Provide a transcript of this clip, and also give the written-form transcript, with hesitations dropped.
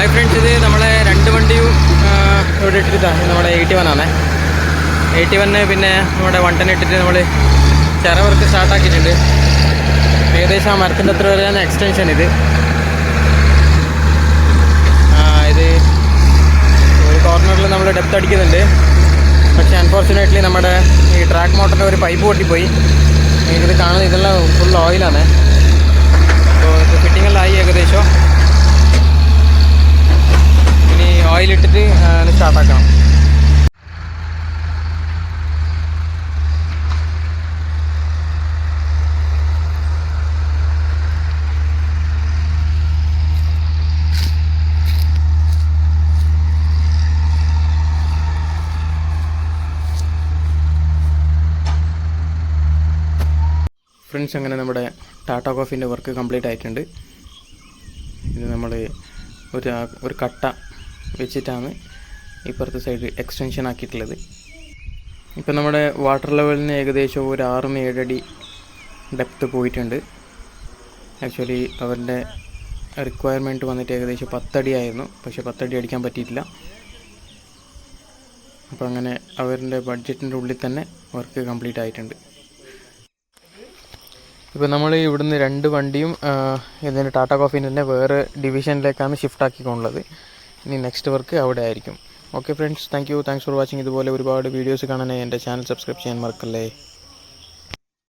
Hi friends, ഇത് നമ്മളെ രണ്ട് വണ്ടിയും ഇവിടെ ഇട്ടിട്ടാണ്. നമ്മുടെ 81 ആണ്. 81 പിന്നെ നമ്മുടെ 110 ഇട്ടിട്ട് നമ്മൾ ചിറ വർക്ക് സ്റ്റാർട്ടാക്കിയിട്ടുണ്ട്. ഏകദേശം ആ മരത്തിൻ്റെ അത്ര വരെയാണ് എക്സ്റ്റൻഷൻ. ഇത് ഒരു കോർണറിൽ നമ്മൾ ഡെപ്ത് അടിക്കുന്നുണ്ട്. പക്ഷേ അൺഫോർച്ചുനേറ്റ്ലി നമ്മുടെ ഈ ട്രാക്ക് മോട്ടറിൻ്റെ ഒരു പൈപ്പ് പൊട്ടിപ്പോയി. ഇത് കാണുന്നത് ഇതെല്ലാം ഫുൾ ഓയിലാണ്. അപ്പോൾ ഇത് ഫിറ്റിങ്ങെല്ലായി ഏകദേശം. ഇനി ഓയിലിട്ടിട്ട് സ്റ്റാർട്ടാക്കണം. ഫ്രണ്ട്സ്, അങ്ങനെ നമ്മുടെ ടാറ്റ കോഫീൻ്റെ വർക്ക് കംപ്ലീറ്റ് ആയിട്ടുണ്ട്. ഇത് നമ്മൾ ഒരു കട്ട വെച്ചിട്ടാണ് ഇപ്പുറത്തെ സൈഡ് എക്സ്റ്റൻഷൻ ആക്കിയിട്ടുള്ളത്. ഇപ്പം നമ്മുടെ വാട്ടർ ലെവലിന് ഏകദേശം ഒരു 6-7 അടി ഡെപ്ത് പോയിട്ടുണ്ട്. ആക്ച്വലി അവരുടെ റിക്വയർമെൻറ്റ് വന്നിട്ട് ഏകദേശം 10 അടി ആയിരുന്നു. പക്ഷേ 10 അടി അടിക്കാൻ പറ്റിയിട്ടില്ല. അപ്പോൾ അങ്ങനെ അവരുടെ ബഡ്ജറ്റിൻ്റെ ഉള്ളിൽ തന്നെ വർക്ക് കംപ്ലീറ്റ് ആയിട്ടുണ്ട്. ഇപ്പോൾ നമ്മൾ ഇവിടുന്ന് 2 വണ്ടിയും ഇതിൻ്റെ ടാറ്റ കോഫീൻ്റെ തന്നെ വേറെ ഡിവിഷനിലേക്കാണ് ഷിഫ്റ്റ് ആക്കിക്കൊണ്ടുള്ളത്. ഇനി നെക്സ്റ്റ് വർക്ക് അവിടെ ആയിരിക്കും. Okay friends, thanks for watching. ഇതുപോലെ ഒരുപാട് വീഡിയോസ് കാണാനായി എൻ്റെ ചാനൽ സബ്സ്ക്രൈബ് ചെയ്യാൻ മറക്കല്ലേ.